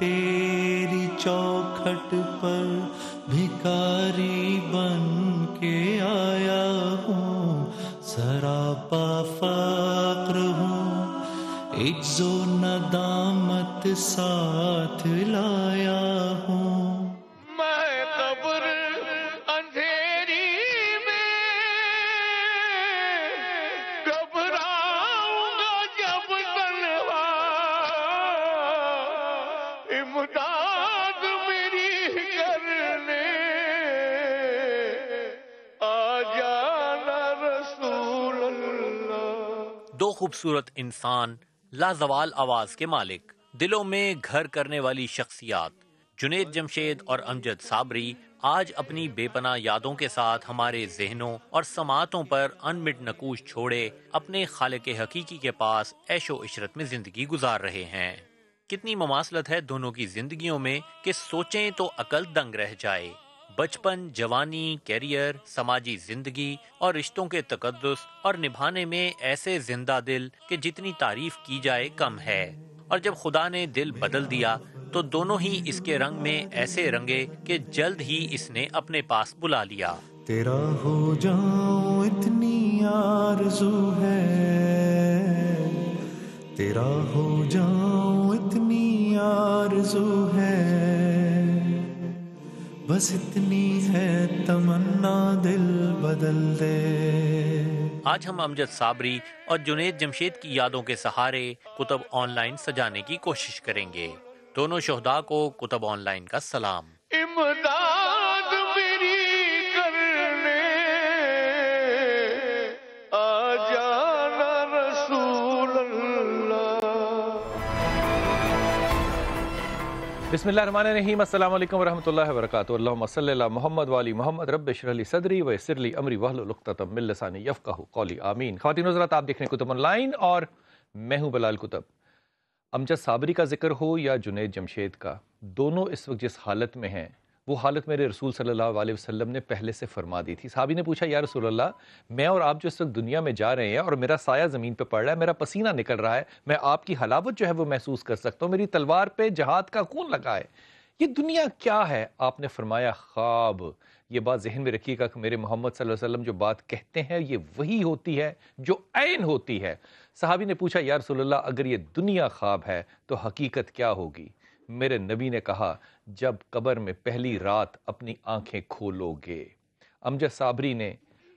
تیری چوکھٹ پر بھکاری بن کے آیا ہوں، سراپا فقر ہوں، عجز و ندامت ساتھ لایا ہوں۔ میں قبر اندھیری میں گھبراؤں گا جب تنہا، امداد میری کرنے آ جانا رسول اللہ۔ دو خوبصورت انسان، لازوال آواز کے مالک، دلوں میں گھر کرنے والی شخصیات جنید جمشید اور امجد صابری آج اپنی بے پناہ یادوں کے ساتھ ہمارے ذہنوں اور سماعتوں پر انمٹ نقوش چھوڑے اپنے خالق حقیقی کے پاس عیش و عشرت میں زندگی گزار رہے ہیں۔ کتنی مماثلت ہے دونوں کی زندگیوں میں کہ سوچیں تو عقل دنگ رہ جائے۔ بچپن، جوانی، کیریئر، سماجی زندگی اور رشتوں کے تقدس اور نبھانے میں ایسے زندہ دل کہ جتنی تعریف کی جائے کم ہے، اور جب خدا نے دل بدل دیا تو دونوں ہی اس کے رنگ میں ایسے رنگے کہ جلد ہی اس نے اپنے پاس بلا لیا۔ تیرا ہو جاؤں اتنی آرزو ہے، تیرا ہو جاؤں اتنی آرزو ہے، بس اتنی ہے تمنا دل بدل دے۔ آج ہم امجد صابری اور جنید جمشید کی یادوں کے سہارے کتب آن لائن سجانے کی کوشش کریں گے۔ دونوں شہداء کو کتب آن لائن کا سلام۔ امداد میری کرنے آ جانا رسول اللہ۔ بسم اللہ الرحمن الرحیم، السلام علیکم ورحمۃ اللہ وبرکاتہ۔ اللہم صلی علی محمد وعلی محمد، رب اشرح لی صدری ویسر لی امری واحلل عقدۃ من لسانی یفقہوا قولی، آمین۔ خواتین و حضرات، آپ دیکھ رہے ہیں کتب آن لائن اور میں ہوں بلال کتب۔ امجد صابری کا ذکر ہو یا جنید جمشید کا، دونوں اس وقت جس حالت میں ہیں وہ حالت میرے رسول صلی اللہ علیہ وسلم نے پہلے سے فرما دی تھی۔ صحابی نے پوچھا، یا رسول اللہ، میں اور آپ جو اس وقت دنیا میں جا رہے ہیں اور میرا سایہ زمین پہ پڑ رہا ہے، میرا پسینہ نکل رہا ہے، میں آپ کی حلاوت جو ہے وہ محسوس کر سکتا ہوں، میری تلوار پہ جہاد کا خون لگا ہے، یہ دنیا کیا ہے؟ آپ نے فرمایا خواب۔ یہ بات ذہن میں رکھیے گا کہ میرے محمد صلی اللہ علیہ وسلم جو بات کہتے ہیں یہ وہی ہوتی ہے جو عین ہوتی ہے۔ صحابی نے پوچھا، یا رسول اللہ، اگر یہ دنیا خواب ہے تو حقیقت کیا ہوگی؟ میرے نبی نے کہا، جب قبر میں پہلی رات اپنی آنکھیں کھولو گے۔ امجد صابری نے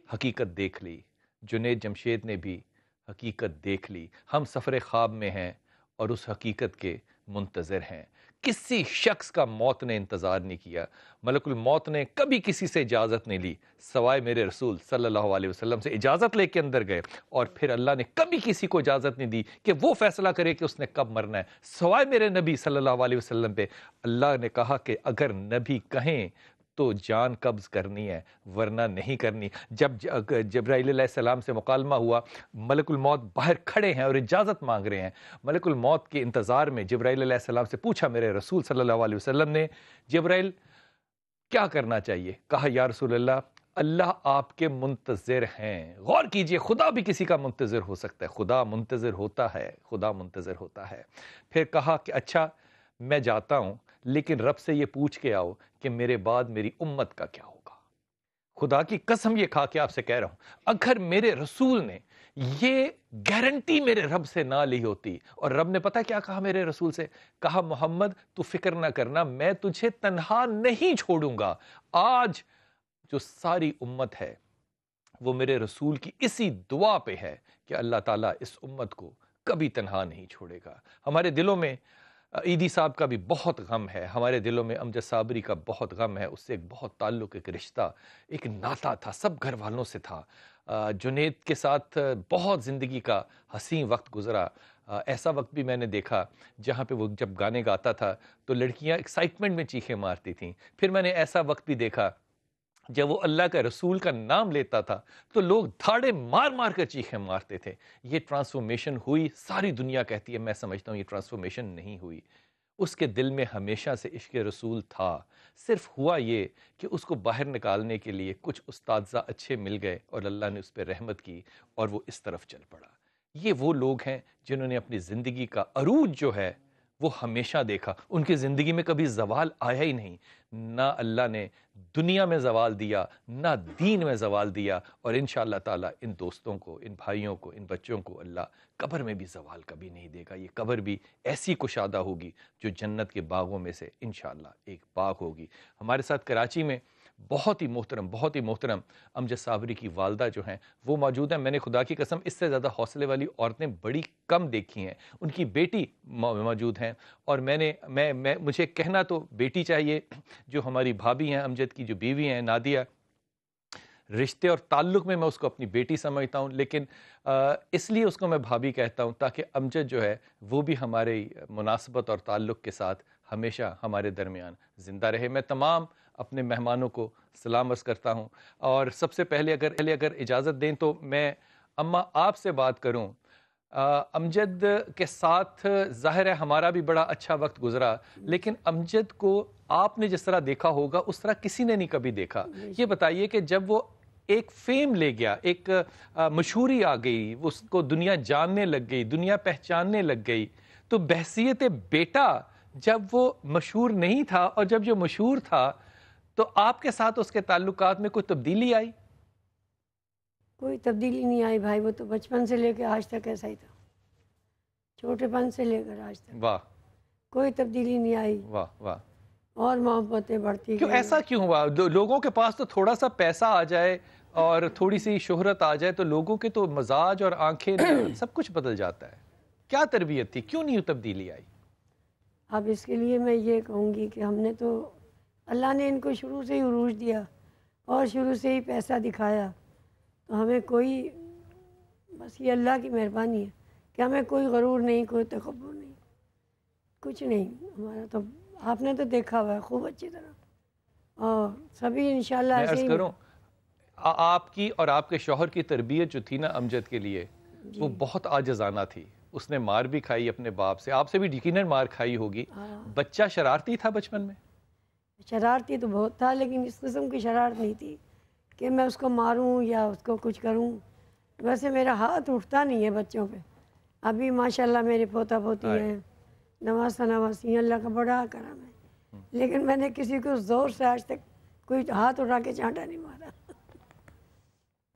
حقیقت دیکھ لی، جنید جمشید نے بھی حقیقت دیکھ لی۔ ہم سفر خواب میں ہیں اور اس حقیقت کے منتظر ہیں۔ کسی شخص کا موت نے انتظار نہیں کیا، ملک الموت نے کبھی کسی سے اجازت نہیں لی سوائے میرے رسول صلی اللہ علیہ وسلم سے۔ اجازت لے کے اندر گئے اور پھر اللہ نے کبھی کسی کو اجازت نہیں دی کہ وہ فیصلہ کرے کہ اس نے کب مرنا ہے سوائے میرے نبی صلی اللہ علیہ وسلم پہ۔ اللہ نے کہا کہ اگر نبی کہیں تو جان قبض کرنی ہے ورنہ نہیں کرنی۔ جب جبرائیل علیہ السلام سے مکالمہ ہوا، ملک الموت باہر کھڑے ہیں اور اجازت مانگ رہے ہیں۔ ملک الموت کے انتظار میں جبرائیل علیہ السلام سے پوچھا میرے رسول صلی اللہ علیہ وسلم نے، جبرائیل کیا کرنا چاہیے؟ کہا، یا رسول اللہ، اللہ آپ کے منتظر ہیں۔ غور کیجئے، خدا بھی کسی کا منتظر ہو سکتا ہے، خدا منتظر ہوتا ہے، خدا منتظر ہوتا ہے۔ پھر کہا کہ اچھا میں جاتا ہوں، لیکن رب سے یہ پوچھ کے آؤ کہ میرے بعد میری امت کا کیا ہوگا۔ خدا کی قسم یہ کھا کے آپ سے کہہ رہا ہوں، اگر میرے رسول نے یہ گارنٹی میرے رب سے نہ لی ہوتی، اور رب نے پتہ کیا کہا میرے رسول سے؟ کہا، محمد تو فکر نہ کرنا، میں تجھے تنہا نہیں چھوڑوں گا۔ آج جو ساری امت ہے وہ میرے رسول کی اسی دعا پہ ہے کہ اللہ تعالیٰ اس امت کو کبھی تنہا نہیں چھوڑے گا۔ ہمارے دلوں میں عیدی صاحب کا بھی بہت غم ہے، ہمارے دلوں میں امجد صابری کا بہت غم ہے، اس سے ایک بہت تعلق، ایک رشتہ، ایک ناطہ تھا، سب گھر والوں سے تھا۔ جنید کے ساتھ بہت زندگی کا حسین وقت گزرا۔ ایسا وقت بھی میں نے دیکھا جہاں پہ وہ جب گانے گاتا تھا تو لڑکیاں ایکسائٹمنٹ میں چیخیں مارتی تھیں۔ پھر میں نے ایسا وقت بھی دیکھا جب وہ اللہ کا رسول کا نام لیتا تھا تو لوگ دھاڑے مار مار کر چیخیں مارتے تھے۔ یہ ٹرانسفارمیشن ہوئی، ساری دنیا کہتی ہے، میں سمجھتا ہوں یہ ٹرانسفارمیشن نہیں ہوئی۔ اس کے دل میں ہمیشہ سے عشق رسول تھا، صرف ہوا یہ کہ اس کو باہر نکالنے کے لیے کچھ اساتذہ اچھے مل گئے اور اللہ نے اس پہ رحمت کی اور وہ اس طرف چل پڑا۔ یہ وہ لوگ ہیں جنہوں نے اپنی زندگی کا عروج جو ہے وہ ہمیشہ دیکھا. ان کی زندگی میں کبھی زوال آیا ہی نہیں. نہ اللہ نے دنیا میں زوال دیا، نہ دین میں زوال دیا، اور انشاءاللہ تعالیٰ ان دوستوں کو، ان بھائیوں کو، ان بچوں کو اللہ قبر میں بھی زوال کبھی نہیں دے گا. یہ قبر بھی ایسی کشادہ ہوگی جو جنت کے باغوں میں سے انشاءاللہ ایک باغ ہوگی. ہمارے ساتھ کراچی میں بہت ہی محترم امجد صابری کی والدہ جو ہیں وہ موجود ہیں. میں نے خدا کی قسم اس سے زیادہ حوصلے والی عورتیں بڑی کم دیکھی ہیں. ان کی بیٹی موجود ہیں، اور مجھے کہنا تو بیٹی چاہیے، جو ہماری بھابھی ہیں امجد کی جو بیوی ہیں نادیہ، رشتے اور تعلق میں اس کو اپنی بیٹی سمجھتا ہوں، لیکن اس لیے اس کو میں بھابھی کہتا ہوں تاکہ امجد جو ہے وہ بھی ہمارے مناسبت اور تعلق کے ساتھ ہمیشہ ہمارے درمیان زندہ رہے. میں تمام اپنے مہمانوں کو سلام عرض کرتا ہوں، اور سب سے پہلے اگر اجازت دیں تو میں اماں آپ سے بات کروں. امجد کے ساتھ ظاہر ہے ہمارا بھی بڑا اچھا وقت گزرا، لیکن امجد کو آپ نے جس طرح دیکھا ہوگا اس طرح کسی نے نہیں کبھی دیکھا. یہ بتائیے کہ جب وہ ایک فیم لے گیا، ایک مشہوری آ گئی، اس کو دنیا جاننے لگ گئی، دنیا پہچاننے لگ گئی، تو بحیثیت بیٹا جب وہ مشہور نہیں تھا اور جب جو مشہور تھا تو آپ کے ساتھ اس کے تعلقات میں کوئی تبدیلی آئی؟ کوئی تبدیلی نہیں آئی بھائی، وہ تو بچپن سے لے کے آج تک ایسا ہی تھا، چھوٹے پن سے لے کر آج تک. واہ، کوئی تبدیلی نہیں آئی. واہ واہ. اور محبتیں بڑھتی کیوں گئی. ایسا کیوں ہوا؟ لوگوں کے پاس تو تھوڑا سا پیسہ آ جائے اور تھوڑی سی شہرت آ جائے تو لوگوں کے تو مزاج اور آنکھیں سب کچھ بدل جاتا ہے. کیا تربیت تھی؟ کیوں نہیں تبدیلی آئی؟ اب اس کے لیے میں یہ کہوں گی کہ ہم نے تو، اللہ نے ان کو شروع سے ہی عروج دیا اور شروع سے ہی پیسہ دکھایا، تو ہمیں کوئی، بس یہ اللہ کی مہربانی ہے کہ ہمیں کوئی غرور نہیں، کوئی تکبر نہیں، کچھ نہیں ہمارا. تو آپ نے تو دیکھا ہوا ہے خوب اچھی طرح، اور سبھی انشاءاللہ میں ایسے عرض ہی. کروں آپ کی اور آپ کے شوہر کی تربیت جو تھی نا امجد کے لیے، وہ بہت عاجزانہ تھی. اس نے مار بھی کھائی اپنے باپ سے، آپ سے بھی یقیناً مار کھائی ہوگی. بچہ شرارتی تھا بچپن میں؟ شرارتی تو بہت تھا، لیکن اس قسم کی شرارت نہیں تھی کہ میں اس کو ماروں یا اس کو کچھ کروں. ویسے میرا ہاتھ اٹھتا نہیں ہے بچوں پہ. ابھی ماشاءاللہ میرے پوتا پوتی ہیں، نواسہ نواسی ہیں، اللہ کا بڑا کرم ہے، لیکن میں نے کسی کو زور سے آج تک کوئی ہاتھ اٹھا کے چانٹا نہیں مارا.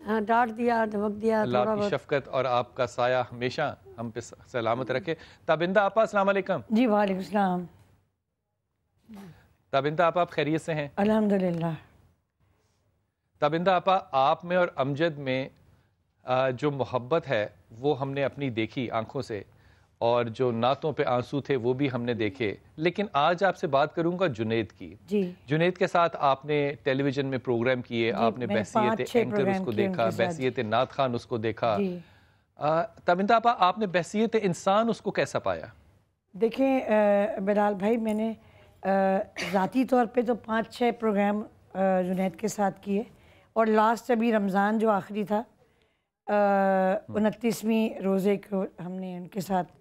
ہاں، ڈانٹ دیا، دھمک دیا. اللہ آپ کی شفقت اور آپ کا سایہ ہمیشہ ہم پہ سلامت رکھے. تابندہ آپا السلام علیکم. جی وعلیکم السلام. تابندہ آپا آپ خیریت سے ہیں؟ الحمدللہ. تابندہ آپا آپ میں اور امجد میں جو محبت ہے وہ ہم نے اپنی دیکھی آنکھوں سے، اور جو ناتوں پہ آنسو تھے وہ بھی ہم نے دیکھے. لیکن آج آپ سے بات کروں گا جنید کی. جی. جنید کے ساتھ آپ نے ٹیلی ویژن میں پروگرام کیے، آپ نے بحیثیت اینکر اس کو دیکھا، بحیثیت نعت خوان اس کو دیکھا. تابندہ آپا آپ نے بحیثیت انسان اس کو کیسا پایا؟ دیکھیں بلال بھائی، میں نے ذاتی طور پہ تو 5-6 پروگرام جنید کے ساتھ کیے، اور لاسٹ ابھی رمضان جو آخری تھا 29ویں روزے کو ہم نے ان کے ساتھ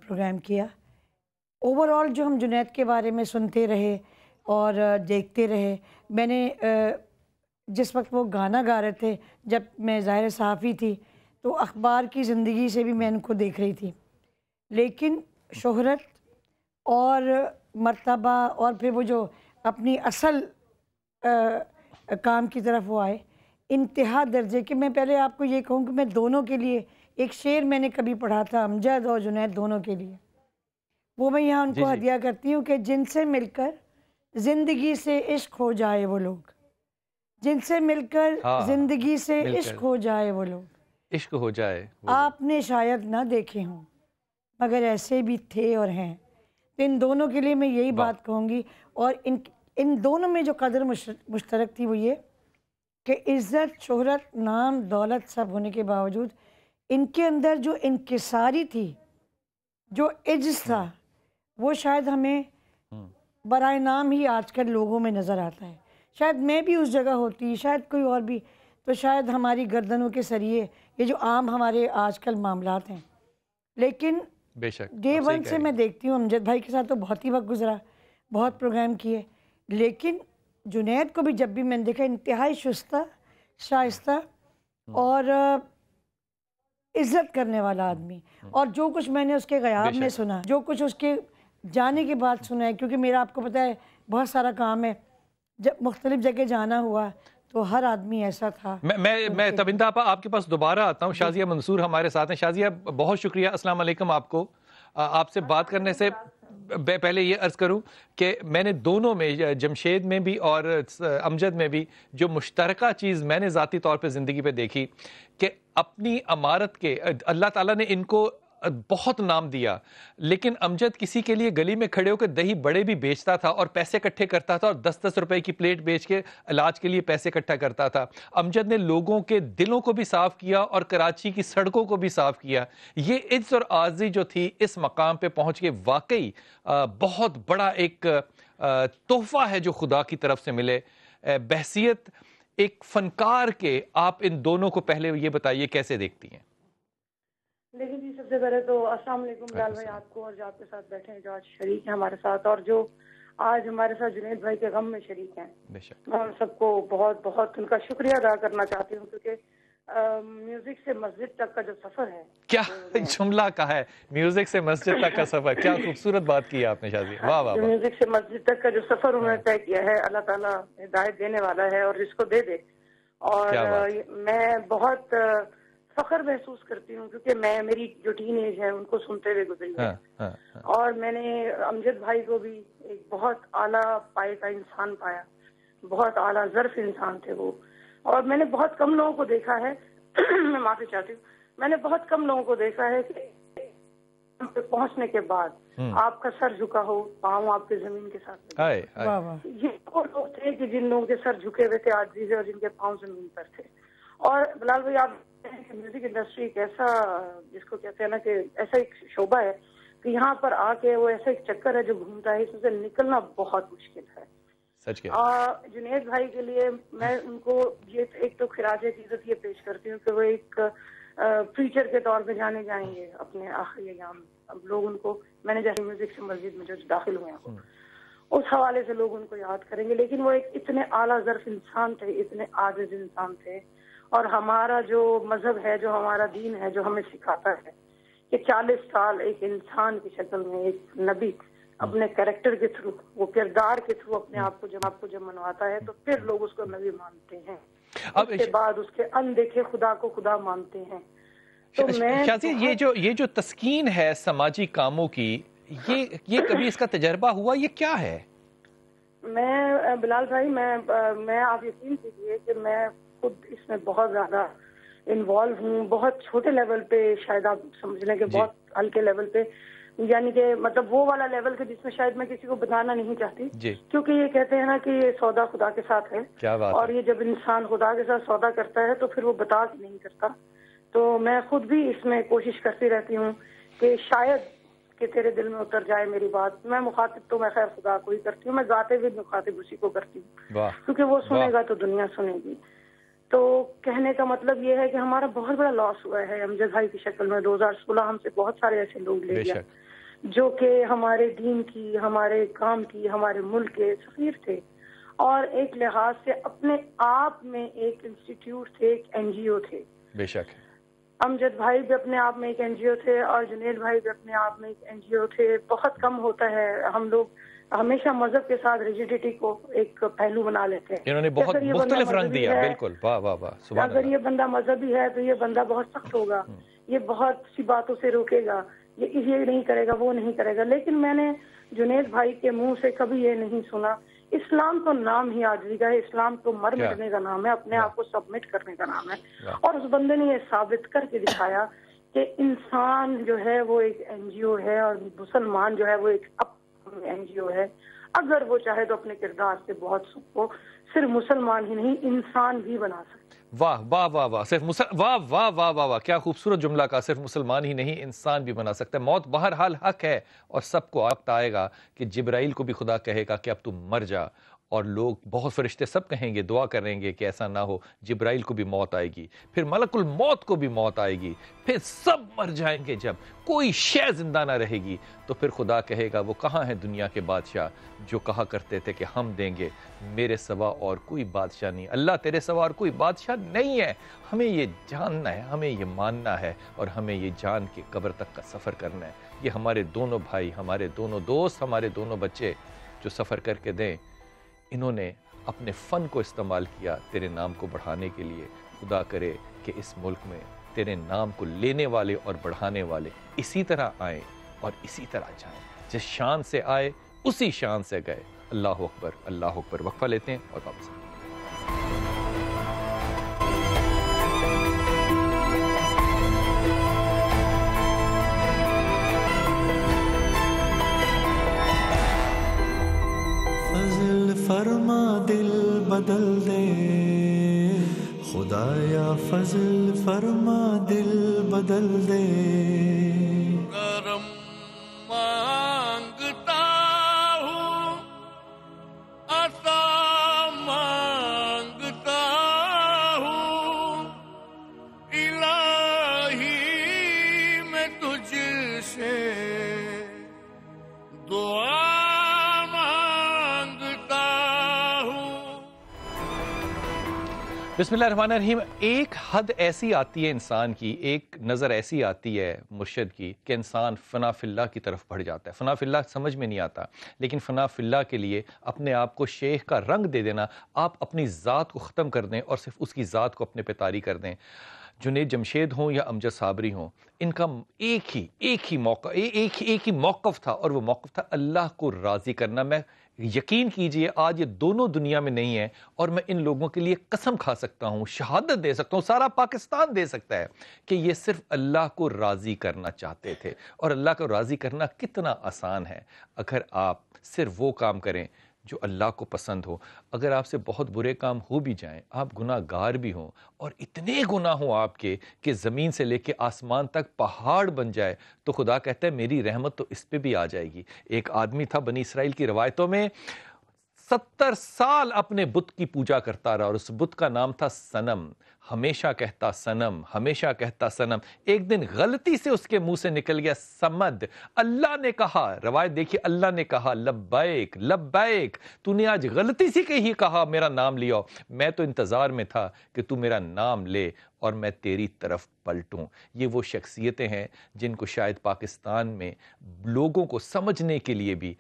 پروگرام کیا. اوور آل جو ہم جنید کے بارے میں سنتے رہے اور دیکھتے رہے، میں نے جس وقت وہ گانا گا رہے تھے، جب میں ظاہر صحافی تھی تو اخبار کی زندگی سے بھی میں ان کو دیکھ رہی تھی، لیکن شہرت اور مرتبہ اور پھر وہ جو اپنی اصل کام کی طرف وہ آئے، انتہا درجے کہ میں پہلے آپ کو یہ کہوں کہ میں دونوں کے لیے ایک شعر میں نے کبھی پڑھا تھا، امجد اور جنید دونوں کے لیے، وہ میں یہاں ان کو ہدیہ کرتی ہوں کہ جن سے مل کر زندگی سے عشق ہو جائے وہ لوگ، جن سے مل کر زندگی سے عشق ہو جائے وہ لوگ، عشق ہو جائے آپ نے شاید نہ دیکھے ہوں مگر ایسے بھی تھے اور ہیں. تو ان دونوں کے لیے میں یہی بات کہوں گی. اور ان دونوں میں جو قدر مشترک تھی وہ یہ کہ عزت، شہرت، نام، دولت سب ہونے کے باوجود ان کے اندر جو انکساری تھی، جو عجز تھا، وہ شاید ہمیں برائے نام ہی آج کل لوگوں میں نظر آتا ہے. شاید میں بھی اس جگہ ہوتی، شاید کوئی اور بھی، تو شاید ہماری گردنوں کے سریے یہ جو عام ہمارے آج کل معاملات ہیں. لیکن بے شک ڈے ون سے میں دیکھتی ہوں، امجد بھائی کے ساتھ تو بہت ہی وقت گزرا، بہت پروگرام کیے، لیکن جنید کو بھی جب بھی میں نے دیکھا انتہائی شائستہ اور عزت کرنے والا آدمی. اور جو کچھ میں نے اس کے غیاب میں سنا, جو کچھ اس کے جانے کے بعد سنا ہے, کیونکہ میرا آپ کو پتہ ہے بہت سارا کام ہے, جب مختلف جگہ جانا ہوا تو ہر آدمی ایسا تھا. میں تبندہ آپا آپ کے پاس دوبارہ آتا ہوں. شازیہ منصور ہمارے ساتھ ہیں. شازیہ بہت شکریہ, السلام علیکم آپ کو. آپ سے بات کرنے سے پہلے یہ عرض کروں کہ میں نے دونوں میں, جمشید میں بھی اور امجد میں بھی, جو مشترکہ چیز میں نے ذاتی طور پہ زندگی پہ دیکھی کہ اپنی امارت کے اللہ تعالیٰ نے ان کو بہت نام دیا, لیکن امجد کسی کے لیے گلی میں کھڑے ہو کے دہی بڑے بھی بیچتا تھا اور پیسے اکٹھے کرتا تھا, اور 10-10 روپے کی پلیٹ بیچ کے علاج کے لیے پیسے اکٹھا کرتا تھا. امجد نے لوگوں کے دلوں کو بھی صاف کیا اور کراچی کی سڑکوں کو بھی صاف کیا. یہ عجز اور عاجزی جو تھی اس مقام پہ پہنچ کے واقعی بہت بڑا ایک تحفہ ہے جو خدا کی طرف سے ملے. بحثیت ایک فنکار کے آپ ان دونوں کو پہلے یہ بتائیے کیسے دیکھتی ہیں؟ لیکن جی سب سے پہلے تو السلام علیکم بلال بھائی, آپ کو اور جو آپ کے ساتھ بیٹھے ہیں, جو آج شریک ہیں ہمارے ساتھ, اور جو آج ہمارے ساتھ جنید بھائی کے غم میں شریک ہیں. میں ان سب کو بہت بہت ان کا شکریہ ادا کرنا چاہتی ہوں, کیونکہ میوزک سے مسجد تک کا جو سفر ہے, کیا جملہ کہا ہے, میوزک سے مسجد تک کا سفر, کیا خوبصورت بات کی ہے آپ نے شازیہ, واہ واہ. میوزک سے مسجد تک کا جو سفر انہوں نے طے کیا ہے, اللہ تعالیٰ ہدایت دینے والا ہے اور جس کو دے دے. اور میں بہت فخر محسوس کرتی ہوں, کیونکہ میں میری جو ٹین ایج ہے ان کو سنتے ہوئے گزری ہے, اور میں نے امجد بھائی کو بھی ایک بہت اعلیٰ پائے کا انسان پایا, بہت اعلیٰ ظرف انسان تھے وہ. اور میں نے بہت کم لوگوں کو دیکھا ہے, میں معافی چاہتی ہوں, میں نے بہت کم لوگوں کو دیکھا ہے کہ پہنچنے کے بعد آپ کا سر جھکا ہو, پاؤں آپ کے زمین کے ساتھ. یہ وہ لوگ تھے کہ جن لوگوں کے سر جھکے ہوئے تھے عاجزی سے, اور جن کے پاؤں زمین پر تھے. اور بلال بھائی آپ میوزک انڈسٹری ایک ایسا, جس کو کہتے ہیں نا کہ ایسا ایک شعبہ ہے کہ یہاں پر آ کے وہ ایسا ایک چکر ہے جو گھومتا ہے, اس سے نکلنا بہت مشکل ہے. جنید بھائی کے لیے میں ان کو یہ ایک تو خراج عقیدت یہ پیش کرتی ہوں کہ وہ ایک پریچر کے طور پہ جانے جائیں گے اپنے آخری ایام. اب لوگ ان کو, میں نے جیسے میوزک سے مسجد میں جو داخل ہوئے ہیں اس حوالے سے لوگ ان کو یاد کریں گے, لیکن وہ ایک اتنے اعلیٰ ظرف انسان تھے, اتنے عاجز انسان تھے. اور ہمارا جو مذہب ہے, جو ہمارا دین ہے, جو ہمیں سکھاتا ہے کہ 40 سال ایک انسان کی شکل میں ایک نبی اپنے کریکٹر کے تھرو, وہ کردار کے تھرو اپنے آپ کو جب منواتا ہے تو پھر لوگ اس کو نبی مانتے ہیں, اس کے بعد اس کے اندیکھے خدا کو خدا مانتے ہیں. تو میں یہ جو تسکین ہے سماجی کاموں کی, یہ کبھی اس کا تجربہ ہوا, یہ کیا ہے؟ میں بلال بھائی, میں آپ یقین کیجیے کہ میں خود اس میں بہت زیادہ انوالو ہوں, بہت چھوٹے لیول پہ, شاید آپ سمجھ لیں کہ بہت ہلکے لیول پہ, یعنی کہ مطلب وہ والا لیول کہ جس میں شاید میں کسی کو بتانا نہیں چاہتی, کیونکہ یہ کہتے ہیں نا کہ یہ سودا خدا کے ساتھ ہے, اور یہ جب انسان خدا کے ساتھ سودا کرتا ہے تو پھر وہ بتا کے نہیں کرتا. تو میں خود بھی اس میں کوشش کرتی رہتی ہوں کہ شاید کہ تیرے دل میں اتر جائے میری بات. میں مخاطب تو میں خیر خدا کو ہی کرتی ہوں, میں ذاتے ہوئے مخاطب اسی کو کرتی ہوں, کیونکہ وہ سنے گا تو دنیا سنے گی. تو کہنے کا مطلب یہ ہے کہ ہمارا بہت بڑا لاس ہوا ہے امجد بھائی کی شکل میں. 2016 ہم سے بہت سارے ایسے لوگ لے گیا جو کہ ہمارے دین کی, ہمارے کام کی, ہمارے ملک کے سفیر تھے, اور ایک لحاظ سے اپنے آپ میں ایک انسٹیٹیوٹ تھے, ایک NGO تھے. بے شک امجد بھائی بھی اپنے آپ میں ایک NGO تھے, اور جنید بھائی بھی اپنے آپ میں ایک NGO تھے. بہت کم ہوتا ہے, ہم لوگ ہمیشہ مذہب کے ساتھ ریجیڈیٹی کو ایک پہلو بنا لیتے ہیں. انہوں نے بہت مختلف رنگ دیا, بالکل, واہ واہ واہ, سبحان اللہ. اگر یہ بندہ مذہبی ہے تو یہ بندہ بہت سخت ہوگا, یہ بہت سی باتوں سے روکے گا, یہ نہیں کرے گا, وہ نہیں کرے گا. لیکن میں نے جنید بھائی کے منہ سے کبھی یہ نہیں سنا. اسلام تو نام ہی عاجزی کا ہے, اسلام تو مر مٹنے کا نام ہے, اپنے آپ کو سبمٹ کرنے کا نام ہے. اور اس بندے نے یہ ثابت کر کے دکھایا کہ انسان جو ہے وہ ایک NGO ہے, اور مسلمان جو ہے وہ ایک NGO ہے. اگر وہ چاہے تو اپنے کردار سے بہت سب کو صرف مسلمان ہی نہیں انسان بھی بنا سکتے. واہ واہ واہ واہ, صرف واہ واہ واہ واہ واہ, کیا خوبصورت جملہ کا, صرف مسلمان ہی نہیں انسان بھی بنا سکتا ہے. موت بہرحال حق ہے, اور سب کو وقت آئے گا کہ جبرائیل کو بھی خدا کہے گا کہ اب تم مر جا, اور لوگ بہت فرشتے سب کہیں گے، دعا کریں گے کہ ایسا نہ ہو، جبرائیل کو بھی موت آئے گی، پھر ملک الموت کو بھی موت آئے گی، پھر سب مر جائیں گے، جب کوئی شے زندہ نہ رہے گی تو پھر خدا کہے گا وہ کہاں ہیں دنیا کے بادشاہ جو کہا کرتے تھے کہ ہم دیں گے، میرے سوا اور کوئی بادشاہ نہیں، اللہ تیرے سوا اور کوئی بادشاہ نہیں ہے۔ ہمیں یہ جاننا ہے، ہمیں یہ ماننا ہے، اور ہمیں یہ جان کے قبر تک کا سفر کرنا ہے۔ یہ ہمارے دونوں بھائی، ہمارے دونوں دوست، ہمارے دونوں بچے جو سفر کر کے دیں، انہوں نے اپنے فن کو استعمال کیا تیرے نام کو بڑھانے کے لیے۔ خدا کرے کہ اس ملک میں تیرے نام کو لینے والے اور بڑھانے والے اسی طرح آئیں اور اسی طرح جائیں، جس شان سے آئے اسی شان سے گئے۔ اللہ اکبر، اللہ اکبر۔ وقفہ لیتے ہیں اور واپس آتے ہیں۔ فضل فرما دل بدل دے خدایا، فضل فرما دل بدل دے۔ کرم مانگتا ہوں، عطا مانگتا ہوں، الہی میں تجھ سے دعا بسم اللہ الرحمن الرحیم۔ ایک حد ایسی آتی ہے انسان کی، ایک نظر ایسی آتی ہے مرشد کی کہ انسان فنا فی اللہ کی طرف بڑھ جاتا ہے۔ فنا فی اللہ سمجھ میں نہیں آتا، لیکن فنا فی اللہ کے لیے اپنے آپ کو شیخ کا رنگ دے دینا، آپ اپنی ذات کو ختم کر دیں اور صرف اس کی ذات کو اپنے پہ طاری کر دیں۔ جنید جمشید ہوں یا امجد صابری ہوں، ان کا ایک ہی موقف تھا، اور وہ موقف تھا اللہ کو راضی کرنا۔ میں یقین کیجئے آج یہ دونوں دنیا میں نہیں ہیں، اور میں ان لوگوں کے لیے قسم کھا سکتا ہوں، شہادت دے سکتا ہوں، سارا پاکستان دے سکتا ہے کہ یہ صرف اللہ کو راضی کرنا چاہتے تھے۔ اور اللہ کو راضی کرنا کتنا آسان ہے اگر آپ صرف وہ کام کریں جو اللہ کو پسند ہو۔ اگر آپ سے بہت برے کام ہو بھی جائیں، آپ گناہ گار بھی ہوں، اور اتنے گناہ ہوں آپ کے کہ زمین سے لے کے آسمان تک پہاڑ بن جائے، تو خدا کہتا ہے میری رحمت تو اس پہ بھی آ جائے گی۔ ایک آدمی تھا بنی اسرائیل کی روایتوں میں، 70 سال اپنے بت کی پوجا کرتا رہا، اور اس بت کا نام تھا صنم۔ ہمیشہ کہتا صنم، ہمیشہ کہتا صنم۔ ایک دن غلطی سے اس کے منہ سے نکل گیا سمد۔ اللہ نے کہا، روایت دیکھیے، اللہ نے کہا لبیک لبیک، تو نے آج غلطی سے ہی کہا میرا نام لیا، میں تو انتظار میں تھا کہ تو میرا نام لے اور میں تیری طرف پلٹوں۔ یہ وہ شخصیتیں ہیں جن کو شاید پاکستان میں لوگوں کو سمجھنے کے لیے بھی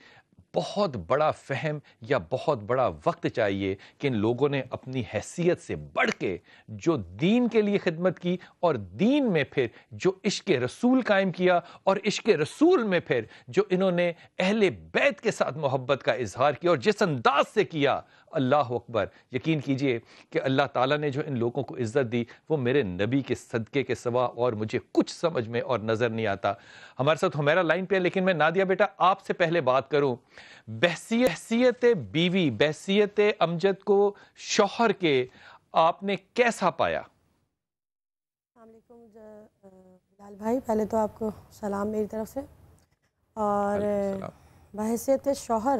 بہت بڑا فہم یا بہت بڑا وقت چاہیے کہ ان لوگوں نے اپنی حیثیت سے بڑھ کے جو دین کے لیے خدمت کی، اور دین میں پھر جو عشق رسول قائم کیا، اور عشق رسول میں پھر جو انہوں نے اہل بیت کے ساتھ محبت کا اظہار کیا، اور جس انداز سے کیا، اللہ اکبر۔ یقین کیجئے کہ اللہ تعالیٰ نے جو ان لوگوں کو عزت دی، وہ میرے نبی کے صدقے کے سوا اور مجھے کچھ سمجھ میں اور نظر نہیں آتا۔ ہمارے ساتھ ہمیرا لائن پہ ہے، لیکن میں نادیہ بیٹا آپ سے پہلے بات کروں، بحیثیت بیوی، بحیثیت امجد کو شوہر کے آپ نے کیسا پایا؟ السلام علیکم بلال بھائی، پہلے تو آپ کو سلام میری طرف سے، اور بحیثیت شوہر،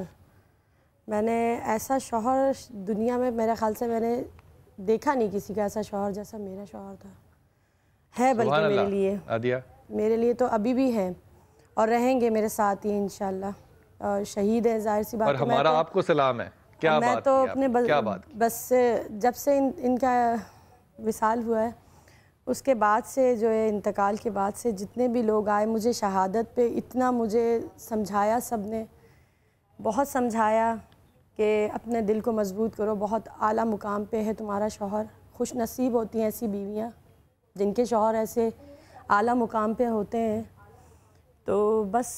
میں نے ایسا شوہر دنیا میں میرے خیال سے میں نے دیکھا نہیں کسی کا ایسا شوہر جیسا میرا شوہر تھا، ہے بلکہ میرے لیے، میرے لیے تو ابھی بھی ہے اور رہیں گے میرے ساتھ ہی انشاءاللہ، اور شہید ہے ظاہر سی بات، اور ہمارا آپ کو سلام ہے۔ کیا میں بات تو کی اپنے کیا بات کی؟ بس جب سے ان کا وصال ہوا ہے، اس کے بعد سے جو ہے انتقال کے بعد سے جتنے بھی لوگ آئے، مجھے شہادت پہ اتنا مجھے سمجھایا، سب نے بہت سمجھایا کہ اپنے دل کو مضبوط کرو، بہت اعلیٰ مقام پہ ہے تمہارا شوہر، خوش نصیب ہوتی ہیں ایسی بیویاں جن کے شوہر ایسے اعلیٰ مقام پہ ہوتے ہیں۔ تو بس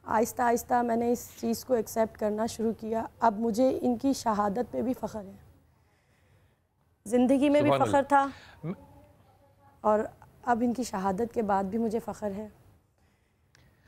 آہستہ آہستہ میں نے اس چیز کو ایکسیپٹ کرنا شروع کیا۔ اب مجھے ان کی شہادت پہ بھی فخر ہے، زندگی میں بھی فخر تھا، اور اب ان کی شہادت کے بعد بھی مجھے فخر ہے۔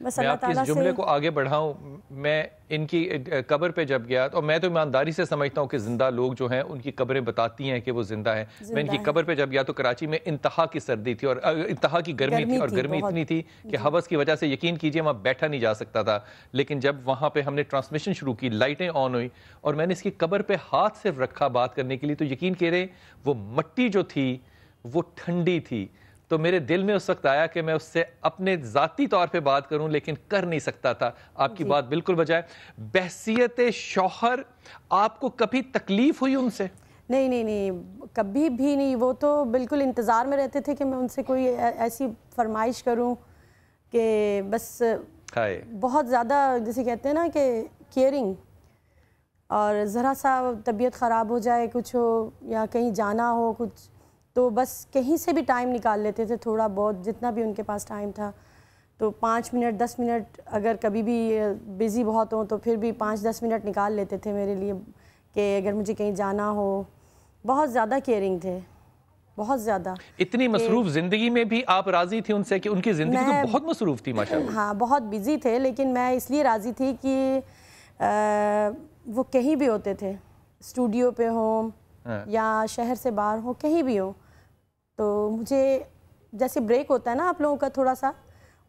بس میں اللہ آپ کی تعالیٰ اس جملے سے کو آگے بڑھاؤں. میں ان کی قبر پہ جب گیا تو میں تو ایمانداری سے سمجھتا ہوں کہ زندہ لوگ جو ہیں ان کی قبریں بتاتی ہیں کہ وہ زندہ ہیں. میں ان کی قبر پہ جب گیا تو کراچی میں انتہا کی سردی تھی اور انتہا کی گرمی تھی, اور گرمی اتنی تھی کہ ہوس کی وجہ سے یقین کیجئے وہاں بیٹھا نہیں جا سکتا تھا. لیکن جب وہاں پہ ہم نے ٹرانسمیشن شروع کی, لائٹیں آن ہوئی اور میں نے اس کی قبر پہ ہاتھ صرف رکھا بات کرنے کے لیے, تو یقین کریں وہ مٹی جو تھی وہ ٹھنڈی تھی. تو میرے دل میں اس وقت آیا کہ میں اس سے اپنے ذاتی طور پہ بات کروں, لیکن کر نہیں سکتا تھا. آپ کی بات بالکل بجائے. بحثیت شوہر آپ کو کبھی تکلیف ہوئی ان سے؟ نہیں, کبھی بھی نہیں. وہ تو بالکل انتظار میں رہتے تھے کہ میں ان سے کوئی ایسی فرمائش کروں کہ بس بہت زیادہ, جیسے کہتے ہیں نا کہ کیئرنگ, اور ذرا سا طبیعت خراب ہو جائے, کچھ ہو یا کہیں جانا ہو کچھ, تو بس کہیں سے بھی ٹائم نکال لیتے تھے, تھوڑا بہت جتنا بھی ان کے پاس ٹائم تھا. تو 5 منٹ 10 منٹ, اگر کبھی بھی بزی بہت ہوں تو پھر بھی 5-10 منٹ نکال لیتے تھے میرے لیے, کہ اگر مجھے کہیں جانا ہو. بہت زیادہ کیئرنگ تھے, بہت زیادہ. اتنی مصروف زندگی میں بھی آپ راضی تھی ان سے؟ کہ ان کی زندگی تو بہت مصروف تھی ماشاءاللہ. ہاں بہت بزی تھے, لیکن میں اس لیے راضی تھی کہ وہ کہیں بھی ہوتے تھے, اسٹوڈیو پہ ہوں یا شہر سے باہر ہوں, کہیں بھی ہوں, تو مجھے جیسے بریک ہوتا ہے نا آپ لوگوں کا تھوڑا سا,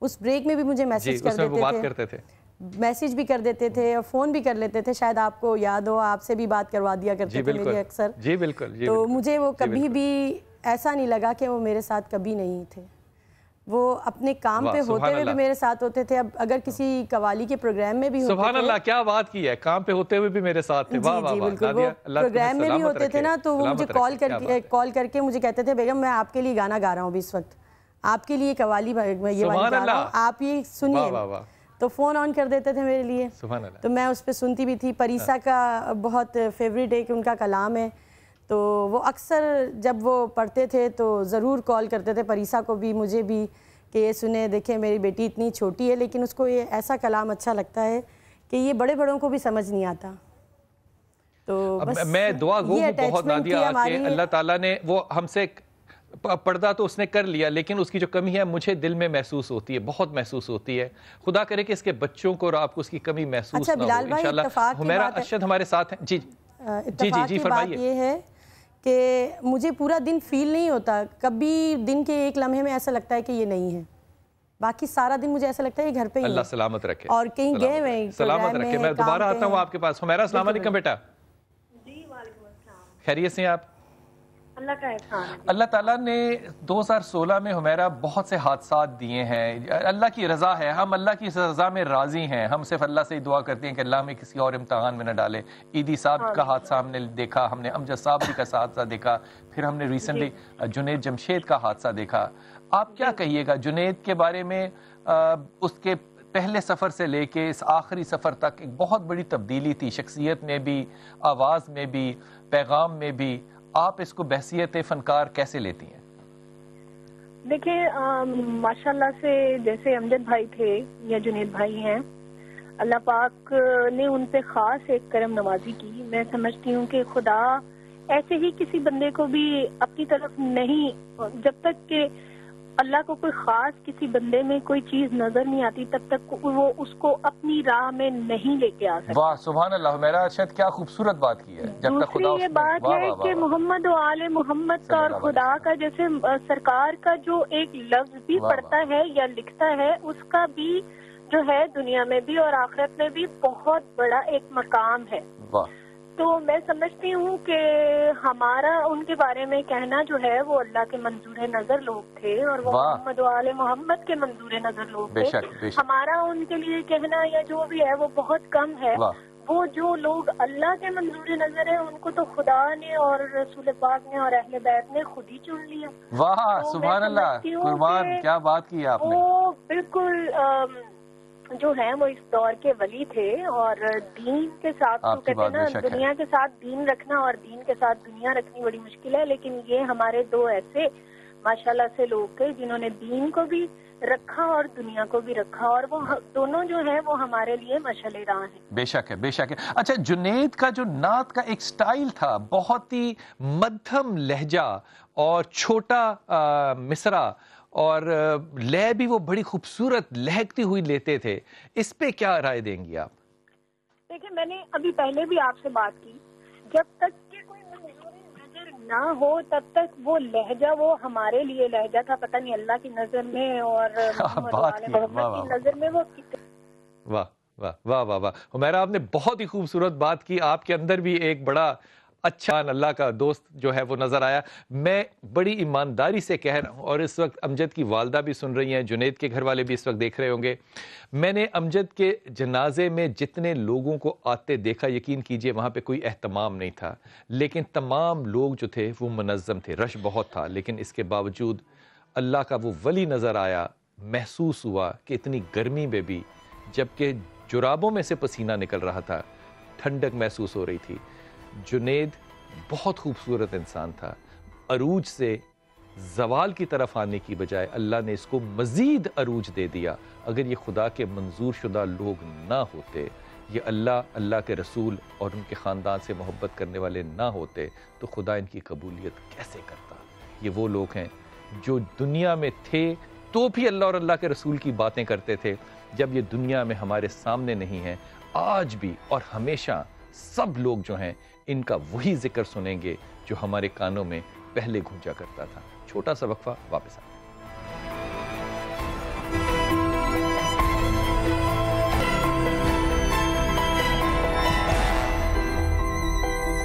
اس بریک میں بھی مجھے میسیج کر دیتے تھے, میسیج بھی کر دیتے تھے اور فون بھی کر لیتے تھے. شاید آپ کو یاد ہو, آپ سے بھی بات کروا دیا کرتے تھے میری اکثر. جی بالکل. تو مجھے وہ کبھی بھی ایسا نہیں لگا کہ وہ میرے ساتھ کبھی نہیں تھے. وہ اپنے کام پہ ہوتے ہوئے بھی میرے ساتھ ہوتے تھے. اب اگر کسی قوالی کے پروگرام میں بھی ہوتے تھے, سبحان اللہ, کیا بات کی ہے, کام پہ ہوتے ہوئے بھی میرے ساتھ تھے. واہ واہ, بالکل. وہ پروگرام میں بھی ہوتے تھے نا, تو وہ مجھے کال کر کے مجھے کہتے تھے, بیگم میں آپ کے لیے گانا گا رہا ہوں ابھی اس وقت, آپ کے لیے قوالی یہ والی گا رہا ہوں, آپ یہ سنیے. تو فون آن کر دیتے تھے میرے لیے, تو میں اس پہ سنتی بھی تھی. پریسا کا بہت فیوریٹ ہے کہ ان کا کلام ہے, تو وہ اکثر جب وہ پڑھتے تھے تو ضرور کال کرتے تھے پریسا کو بھی, مجھے بھی, کہ یہ سنیں, دیکھیں میری بیٹی اتنی چھوٹی ہے لیکن اس کو یہ ایسا کلام اچھا لگتا ہے کہ یہ بڑے بڑوں کو بھی سمجھ نہیں آتا. تو بس میں دعا گو ہوں بہت نادیہ کہ اللہ تعالیٰ نے, وہ ہم سے پردہ تو اس نے کر لیا, لیکن اس کی جو کمی ہے مجھے دل میں محسوس ہوتی ہے, بہت محسوس ہوتی ہے. خدا کرے کہ اس کے بچوں کو اور آپ کو اس کی کمی محسوس نہ ہو انشاءاللہ. ہمیرا ارشد ہمارے ساتھ ہیں. جی فرمائیے. یہ ہے کہ مجھے پورا دن فیل نہیں ہوتا, کبھی دن کے ایک لمحے میں ایسا لگتا ہے کہ یہ نہیں ہے, باقی سارا دن مجھے ایسا لگتا ہے یہ گھر پہ ہی. اللہ سلامت رکھے, اور کہیں گئے ہوئے, سلامت رکھے. میں دوبارہ آتا ہوں آپ کے پاس. ہمیرا السلام علیکم بیٹا. جی وعلیکم السلام. خیریت سے ہیں آپ؟ اللہ کا احسان ہے. اللہ تعالیٰ نے 2016 میں ہمیرا بہت سے حادثات دیے ہیں. اللہ کی رضا ہے, ہم اللہ کی رضا میں راضی ہیں. ہم صرف اللہ سے دعا کرتے ہیں کہ اللہ ہمیں کسی اور امتحان میں نہ ڈالے. عیدی صاحب کا حادثہ ہم نے دیکھا, ہم نے امجد صابری کا حادثہ دیکھا, پھر ہم نے ریسنٹلی جنید جمشید کا حادثہ دیکھا. آپ کیا کہیے گا جنید کے بارے میں؟ اس کے پہلے سفر سے لے کے اس آخری سفر تک ایک بہت بڑی تبدیلی تھی, شخصیت میں بھی, آواز میں بھی, پیغام میں بھی. آپ اس کو بحثیت فنکار کیسے لیتی ہیں؟ دیکھیں ماشاءاللہ سے جیسے امجد بھائی تھے یا جنید بھائی ہیں, اللہ پاک نے ان پہ خاص ایک کرم نوازی کی. میں سمجھتی ہوں کہ خدا ایسے ہی کسی بندے کو بھی اپنی طرف نہیں, جب تک کہ اللہ کو کوئی خاص کسی بندے میں کوئی چیز نظر نہیں آتی تب تک وہ اس کو اپنی راہ میں نہیں لے کے آ سکتا. واہ سبحان اللہ, میرا ارشد کیا خوبصورت بات کی ہے. جب تک خدا دوسری یہ بات ہے کہ محمد و آل محمد کا اور خدا کا, جیسے سرکار کا جو ایک لفظ بھی پڑھتا ہے یا لکھتا ہے, اس کا بھی جو ہے دنیا میں بھی اور آخرت میں بھی بہت بڑا ایک مقام ہے. تو میں سمجھتی ہوں کہ ہمارا ان کے بارے میں کہنا جو ہے وہ اللہ کے منظور نظر لوگ تھے, اور وہ محمد و آل محمد کے منظور نظر لوگ تھے. ہمارا ان کے لیے کہنا یا جو بھی ہے وہ بہت کم ہے. وہ جو لوگ اللہ کے منظور نظر ہیں ان کو تو خدا نے اور رسول پاک نے اور اہل بیت نے خود ہی چن لیا. واہ سبحان اللہ, قربان, کیا بات کی آپ نے. وہ بالکل جو ہیں وہ اس دور کے ولی تھے, اور دین کے ساتھ تو کہتے ہیں نا, دنیا کے ساتھ دین رکھنا اور دین کے ساتھ دنیا رکھنی بڑی مشکل ہے, لیکن یہ ہمارے دو ایسے ماشاءاللہ سے لوگ تھے جنہوں نے دین کو بھی رکھا اور دنیا کو بھی رکھا, اور وہ دونوں جو ہیں وہ ہمارے لیے مشعل راہ ہیں. بے شک ہے, بے شک ہے. اچھا جنید کا جو نعت کا ایک سٹائل تھا, بہت ہی مدھم لہجہ اور چھوٹا مصرع, اور لے بھی وہ بڑی خوبصورت لہکتی ہوئی لیتے تھے. اس پہ کیا رائے دیں گی آپ؟ دیکھیں میں نے ابھی پہلے بھی آپ سے بات کی, جب تک کہ کوئی نظر نہ ہو تب تک وہ لہجہ وہ ہمارے لیے لہجہ تھا, پتہ نہیں اللہ کی نظر میں اور محمد کی نظر میں وہ واہ واہ واہ واہ واہ. حمیرہ آپ نے بہت ہی خوبصورت بات کی, آپ کے اندر بھی ایک بڑا اچھا اللہ کا دوست جو ہے وہ نظر آیا. میں بڑی ایمانداری سے کہہ رہا ہوں, اور اس وقت امجد کی والدہ بھی سن رہی ہیں, جنید کے گھر والے بھی اس وقت دیکھ رہے ہوں گے. میں نے امجد کے جنازے میں جتنے لوگوں کو آتے دیکھا, یقین کیجئے وہاں پہ کوئی اہتمام نہیں تھا, لیکن تمام لوگ جو تھے وہ منظم تھے. رش بہت تھا, لیکن اس کے باوجود اللہ کا وہ ولی نظر آیا. محسوس ہوا کہ اتنی گرمی میں بھی, جبکہ جرابوں میں سے پسینہ نکل رہا تھا, ٹھنڈک محسوس ہو رہی تھی. جنید بہت خوبصورت انسان تھا. عروج سے زوال کی طرف آنے کی بجائے اللہ نے اس کو مزید عروج دے دیا. اگر یہ خدا کے منظور شدہ لوگ نہ ہوتے, یہ اللہ کے رسول اور ان کے خاندان سے محبت کرنے والے نہ ہوتے, تو خدا ان کی قبولیت کیسے کرتا؟ یہ وہ لوگ ہیں جو دنیا میں تھے تو بھی اللہ اور اللہ کے رسول کی باتیں کرتے تھے. جب یہ دنیا میں ہمارے سامنے نہیں ہیں, آج بھی اور ہمیشہ سب لوگ جو ہیں ان کا وہی ذکر سنیں گے جو ہمارے کانوں میں پہلے گونجا کرتا تھا. چھوٹا سا وقفہ, واپس آئیں.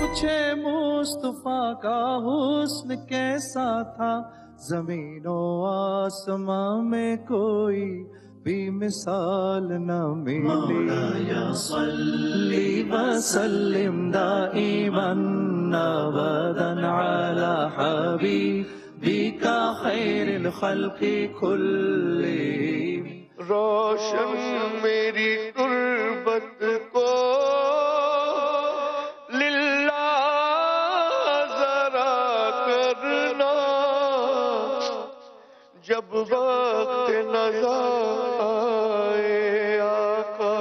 پوچھے مصطفیٰ کا حسن کیسا تھا, زمین و آسمان میں کوئی بھی مثال نہ ملی. مولایا صلی وسلم دائما ابدا علی حبیبک خیر الخلق کلہم. روشن میری تربت کو للہ ذرا کرنا, جب وقت نظر آئے آقا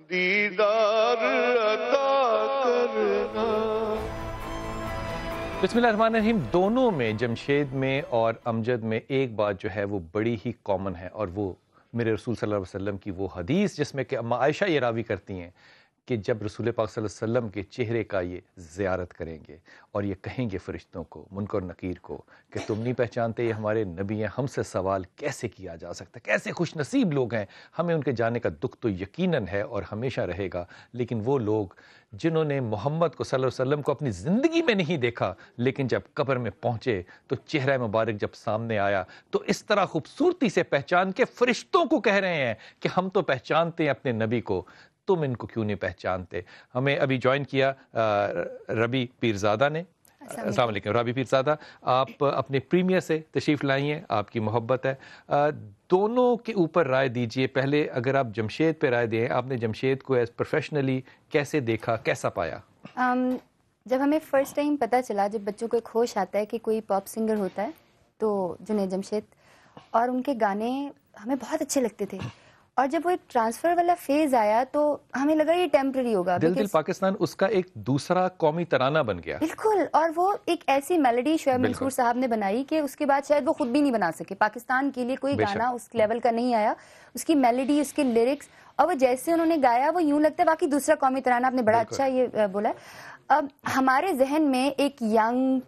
دیدار عطا کرنا. بسم اللہ الرحمن الرحیم. دونوں میں, جمشید میں اور امجد میں, ایک بات جو ہے وہ بڑی ہی کامن ہے, اور وہ میرے رسول صلی اللہ علیہ وسلم کی وہ حدیث جس میں کہ اما عائشہ یہ راوی کرتی ہیں کہ جب رسول پاک صلی اللہ علیہ وسلم کے چہرے کا یہ زیارت کریں گے اور یہ کہیں گے فرشتوں کو, منکر اور نکیر کو, کہ تم نہیں پہچانتے یہ ہمارے نبی ہیں, ہم سے سوال کیسے کیا جا سکتا ہے, کیسے خوش نصیب لوگ ہیں. ہمیں ان کے جانے کا دکھ تو یقیناً ہے اور ہمیشہ رہے گا, لیکن وہ لوگ جنہوں نے محمد کو صلی اللہ علیہ وسلم کو اپنی زندگی میں نہیں دیکھا, لیکن جب قبر میں پہنچے تو چہرہ مبارک جب سامنے آیا تو اس طرح خوبصورتی سے پہچان کے فرشتوں کو کہہ رہے ہیں کہ ہم تو پہچانتے ہیں اپنے نبی کو, تم ان کو کیوں نہیں پہچانتے. ہمیں ابھی جوائن کیا ربی پیرزادہ نے. السلام علیکم ربی پیرزادہ, آپ اپنے پریمیئر سے تشریف لائی ہیں, آپ کی محبت ہے. دونوں کے اوپر رائے دیجئے. پہلے اگر آپ جمشید پہ رائے دیں, آپ نے جمشید کو ایز پروفیشنلی کیسے دیکھا, کیسا پایا؟ جب ہمیں فرسٹ ٹائم پتہ چلا, جب بچوں کو ایک ہوش آتا ہے کہ کوئی پاپ سنگر ہوتا ہے, تو جنید جمشید, اور ان کے گانے ہمیں بہت اچھے لگتے تھے, اور جب وہ ایک ٹرانسفر والا فیز آیا تو ہمیں لگا یہ ٹیمپرری ہوگا. دل دل پاکستان اس کا ایک دوسرا قومی ترانہ بن گیا. بالکل, اور وہ ایک ایسی میلڈی شعیب منصور صاحب نے بنائی کہ اس کے بعد شاید وہ خود بھی نہیں بنا سکے. پاکستان کے لیے کوئی گانا اس لیول کا نہیں آیا, اس کی میلڈی, اس کے لیرکس, اور وہ جیسے انہوں نے گایا وہ یوں لگتا ہے واقعی دوسرا قومی ترانہ. آپ نے بڑا اچھا یہ بولا ہے. اب ہمارے ذہن میں ایک ینگ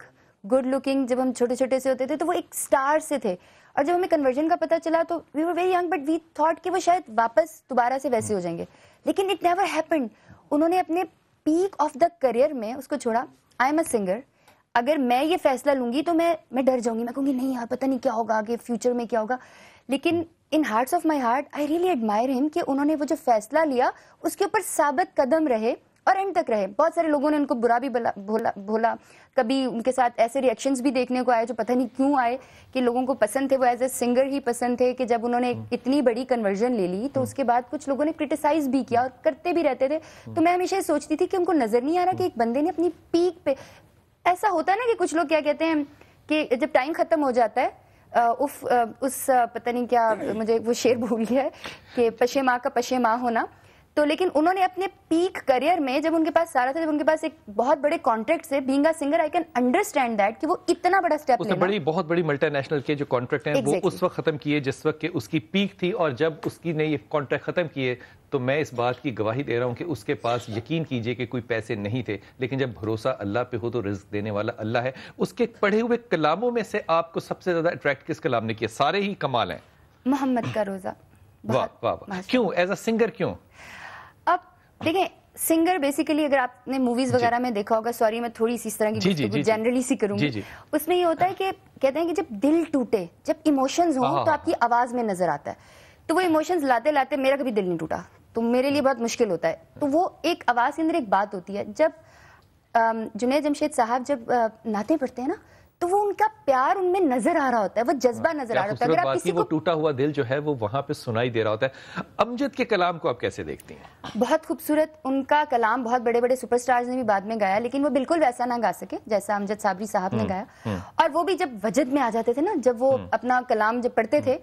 گڈ لکنگ, جب ہم چھوٹے چھوٹے سے ہوتے تھے تو وہ ایک سٹار سے تھے, اور جب ہمیں کنورژن کا پتہ چلا تو we were very young, but we thought کہ وہ شاید واپس دوبارہ سے ویسے ہو جائیں گے, لیکن اٹ نیور ہیپنڈ. انہوں نے اپنے پیک آف دا کریئر میں اس کو چھوڑا. آئی ایم اے سنگر, اگر میں یہ فیصلہ لوں گی تو میں ڈر جاؤں گی, میں کہوں گی نہیں یار پتہ نہیں کیا ہوگا کہ فیوچر میں کیا ہوگا. لیکن in hearts of my heart I really admire ہم کہ انہوں نے وہ جو فیصلہ لیا اس کے اوپر ثابت قدم رہے اور اینڈ تک رہے. بہت سارے لوگوں نے ان کو برا بھی بولا, کبھی ان کے ساتھ ایسے ریئیکشنز بھی دیکھنے کو آئے جو پتہ نہیں کیوں آئے, کہ لوگوں کو پسند تھے, وہ ایز اے سنگر ہی پسند تھے, کہ جب انہوں نے اتنی بڑی کنورژن لے لی تو اس کے بعد کچھ لوگوں نے کرٹیسائز بھی کیا اور کرتے بھی رہتے تھے. تو میں ہمیشہ سوچتی تھی کہ ان کو نظر نہیں آ رہا کہ ایک بندے نے اپنی پیک پہ, ایسا ہوتا ہے نا کہ کچھ لوگ کیا کہتے ہیں کہ جب ٹائم ختم ہو جاتا ہے, اس پتہ نہیں کیا, مجھے وہ شعر بھول گیا ہے کہ پشے ماں کا پشے ماں ہونا, تو لیکن انہوں نے اپنے پیک کریئر میں جب ان کے پاس سارا تھا, جب ان کے پاس ایک بہت بڑے کانٹریکٹ سے, being a singer I can understand that کہ وہ اتنا بڑا اسٹیپ لینا. بہت بڑی ملٹی نیشنل کے جو کانٹریکٹ ہیں وہ اس وقت ختم کیے جس وقت کہ اس کی پیک تھی, اور جب اس کی نے یہ کانٹریکٹ ختم کیے تو میں اس بات کی گواہی دے رہا ہوں کہ اس کے پاس یقین کیجئے کہ کوئی پیسے نہیں تھے, لیکن جب بھروسہ اللہ پہ ہو تو رزق دینے والا اللہ ہے. اس کے پڑھے ہوئے کلاموں میں سے آپ کو سب سے زیادہ اٹریکٹ کس کلام نے کیا؟ سارے ہی کمال ہیں. محمد کا روزہ. واہ واہ واہ. کیوں ایز اے سنگر کیوں؟ اب دیکھیں سنگر بیسیکلی اگر آپ نے موویز وغیرہ میں دیکھا ہوگا, سوری میں تھوڑی سی اس طرح کی گفتگو جنرلی سی کروں گی, اس میں یہ ہوتا ہے کہ کہتے ہیں کہ جب دل ٹوٹے, جب ایموشنز ہوں تو آپ کی آواز میں نظر آتا ہے. تو وہ ایموشنز لاتے لاتے میرا کبھی دل نہیں ٹوٹا تو میرے لیے بہت مشکل ہوتا ہے. تو وہ ایک آواز کے اندر ایک بات ہوتی ہے, جب جنید جمشید صاحب جب نعتیں پڑھتے ہیں نا تو وہ ان کا پیار ان میں نظر آ رہا ہوتا ہے, وہ جذبہ نظر آ رہا ہوتا ہے. اگر آپ کسی کو وہ ٹوٹا ہوا دل جو ہے وہ وہاں پہ سنائی دے رہا ہوتا ہے. امجد کے کلام کو آپ کیسے دیکھتی ہیں؟ بہت خوبصورت. ان کا کلام بہت بڑے بڑے سپر سٹارز نے بھی بعد میں گایا, لیکن وہ بالکل ویسا نہ گا سکے جیسا امجد صابری صاحب نے گایا. اور وہ بھی جب وجد میں آ جاتے تھے نا, جب وہ اپنا کلام جب پڑھتے تھے.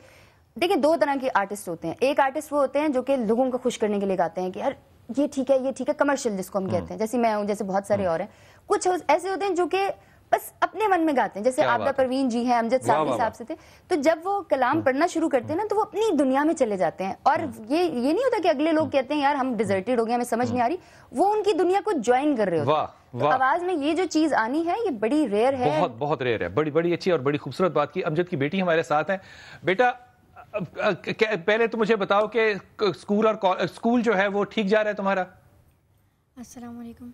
دیکھیں دو طرح کے آرٹسٹ ہوتے ہیں. ایک آرٹسٹ وہ ہوتے ہیں جو کہ لوگوں کو خوش کرنے کے لیے گاتے ہیں کہ یار یہ ٹھیک ہے, یہ ٹھیک ہے, کمرشل جس کو ہم کہتے ہیں, جیسے میں ہوں, جیسے بہت سارے اور ہیں. کچھ ایسے ہوتے ہیں جو کہ بس اپنے من میں گاتے ہیں, جیسے عابدہ پروین جی ہیں, امجد صابری صاحب سے تھے. تو جب وہ کلام پڑھنا شروع کرتے ہیں نا تو وہ اپنی دنیا میں چلے جاتے ہیں. اور یہ نہیں ہوتا کہ اگلے لوگ کہتے ہیں یار ہم ڈیزرٹیڈ ہو گئے, ہمیں سمجھ نہیں آ رہی, وہ ان کی دنیا کو جوائن کر رہے ہوتے ہیں. تو آواز میں یہ جو چیز آنی ہے یہ بڑی ریئر ہے, بہت بہت ریئر ہے. بڑی اچھی اور بڑی خوبصورت بات کی. امجد کی بیٹی ہمارے ساتھ ہیں. بیٹا پہلے تو مجھے بتاؤ کہ اسکول جو ہے وہ ٹھیک جا رہا ہے تمہارا؟ السلام علیکم.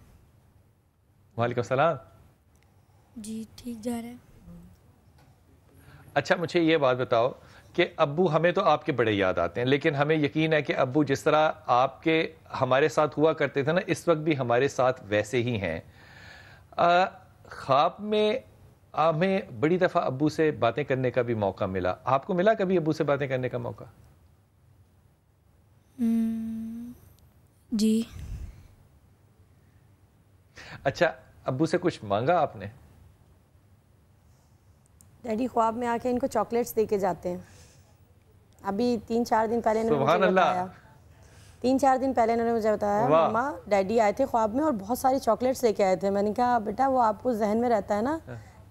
وعلیکم السلام. جی ٹھیک جا رہا ہے. اچھا مجھے یہ بات بتاؤ کہ ابو, ہمیں تو آپ کے بڑے یاد آتے ہیں, لیکن ہمیں یقین ہے کہ ابو جس طرح آپ کے ہمارے ساتھ ہوا کرتے تھے نا, اس وقت بھی ہمارے ساتھ ویسے ہی ہیں. خواب میں ہمیں بڑی دفعہ ابو سے باتیں کرنے کا بھی موقع ملا. آپ کو ملا کبھی ابو سے باتیں کرنے کا موقع؟ جی. اچھا ابو سے کچھ مانگا آپ نے؟ ڈیڈی خواب میں آ کے ان کو چاکلیٹس دے کے جاتے ہیں. ابھی 3-4 دن پہلے سبحان اللہ. 3-4 دن پہلے انہوں نے مجھے بتایا ماما ڈیڈی آئے تھے خواب میں اور بہت ساری چاکلیٹس لے کے آئے تھے. میں نے کہا بیٹا وہ آپ کو ذہن میں رہتا ہے نا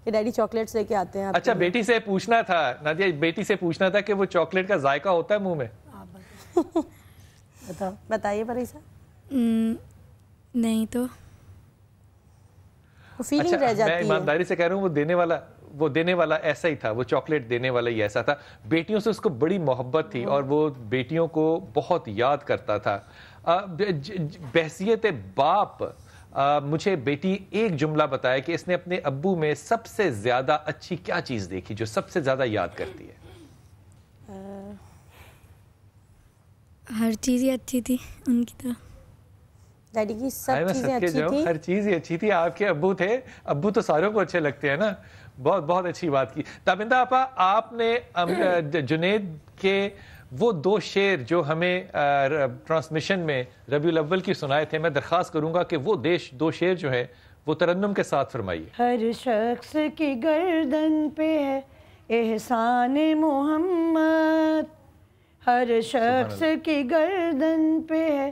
کہ ڈیڈی چاکلیٹس لے کے آتے ہیں. اچھا بیٹی سے پوچھنا تھا نادیہ, بیٹی سے پوچھنا تھا کہ وہ چاکلیٹ کا ذائقہ ہوتا ہے منہ میں؟ بتائیے پریسا. نہیں تو فیلنگ رہ جاتی ہے. میں ایمانداری سے کہہ رہا ہوں وہ دینے والا ایسا ہی تھا, وہ چاکلیٹ دینے والا ہی ایسا تھا. بیٹیوں سے اس کو بڑی محبت تھی اور وہ بیٹیوں کو بہت یاد کرتا تھا. بحیثیت باپ مجھے بیٹی ایک جملہ بتایا کہ اس نے اپنے ابو میں سب سے زیادہ اچھی کیا چیز دیکھی جو سب سے زیادہ یاد کرتی ہے؟ ہر چیز ہی اچھی تھی ان کی. تو ڈیڈی کی سب چیزیں اچھی تھی, ہر چیز ہی اچھی تھی. آپ کے ابو تھے, ابو تو ساروں کو اچھے لگتے ہیں نا. بہت بہت اچھی بات کی. تابندہ آپا آپ نے جنید کے وہ 2 شعر جو ہمیں ٹرانسمیشن میں ربیع الاول کی سنائے تھے, میں درخواست کروں گا کہ وہ 2 شعر جو ہے وہ ترنم کے ساتھ فرمائیے. ہر شخص کی گردن پہ ہے احسان محمد, ہر شخص کی گردن پہ ہے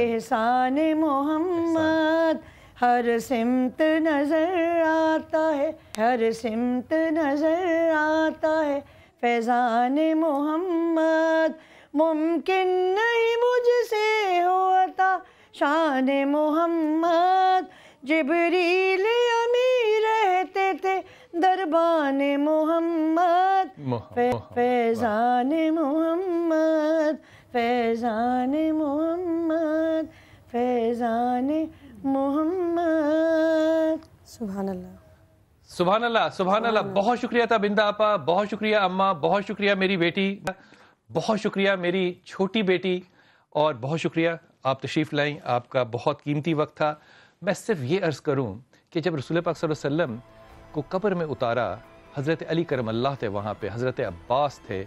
احسان محمد, ہر سمت نظر آتا ہے, ہر سمت نظر آتا ہے فیضان محمد, ممکن نہیں مجھ سے ہوتا شان محمد, جبریل امی رہتے تھے دربان محمد, فیضان محمد, فیضان محمد, فیضان محمد. سبحان اللہ, سبحان اللہ, سبحان اللہ. بہت شکریہ تابندہ آپا, بہت شکریہ اماں, بہت شکریہ میری بیٹی, بہت شکریہ میری چھوٹی بیٹی, اور بہت شکریہ آپ تشریف لائیں. آپ کا بہت قیمتی وقت تھا. میں صرف یہ عرض کروں کہ جب رسول پاک صلی اللہ علیہ وسلم کو قبر میں اتارا, حضرت علی کرم اللہ تھے وہاں پہ, حضرت عباس تھے,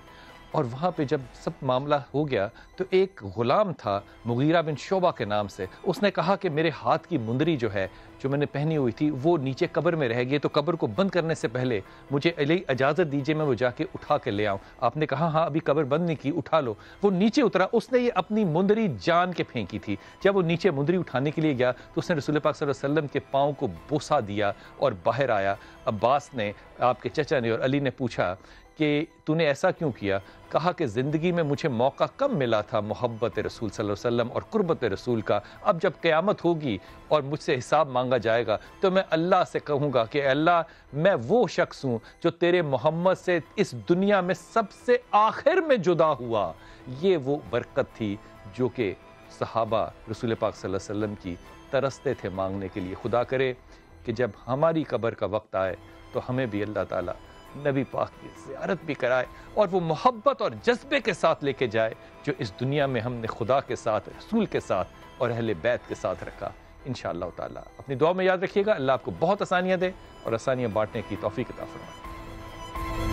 اور وہاں پہ جب سب معاملہ ہو گیا تو ایک غلام تھا مغیرہ بن شعبہ کے نام سے، اس نے کہا کہ میرے ہاتھ کی مندری جو ہے جو میں نے پہنی ہوئی تھی وہ نیچے قبر میں رہ گئی، تو قبر کو بند کرنے سے پہلے مجھے اجازت دیجیے میں وہ جا کے اٹھا کے لے آؤں۔ آپ نے کہا ہاں ابھی قبر بند نہیں کی، اٹھا لو۔ وہ نیچے اترا، اس نے یہ اپنی مندری جان کے پھینکی تھی۔ جب وہ نیچے مندری اٹھانے کے لیے گیا تو اس نے رسول پاک صلی اللہ علیہ وسلم کے پاؤں کو بوسہ دیا اور باہر آیا۔ عباس نے، آپ کے چچا نے اور علی نے پوچھا کہ تو نے ایسا کیوں کیا؟ کہا کہ زندگی میں مجھے موقع کم ملا تھا محبت رسول صلی اللہ علیہ وسلم اور قربت رسول کا، اب جب قیامت ہوگی اور مجھ سے حساب مانگا جائے گا تو میں اللہ سے کہوں گا کہ اللہ میں وہ شخص ہوں جو تیرے محمد سے اس دنیا میں سب سے آخر میں جدا ہوا۔ یہ وہ برکت تھی جو کہ صحابہ رسول پاک صلی اللہ علیہ وسلم کی ترستے تھے مانگنے کے لیے۔ خدا کرے کہ جب ہماری قبر کا وقت آئے تو ہمیں بھی اللہ تعالیٰ نبی پاک کی زیارت بھی کرائے اور وہ محبت اور جذبے کے ساتھ لے کے جائے جو اس دنیا میں ہم نے خدا کے ساتھ، رسول کے ساتھ اور اہل بیت کے ساتھ رکھا انشاءاللہ تعالیٰ۔ اپنی دعا میں یاد رکھیے گا۔ اللہ آپ کو بہت آسانیاں دے اور آسانیاں بانٹنے کی توفیق عطا فرمائے۔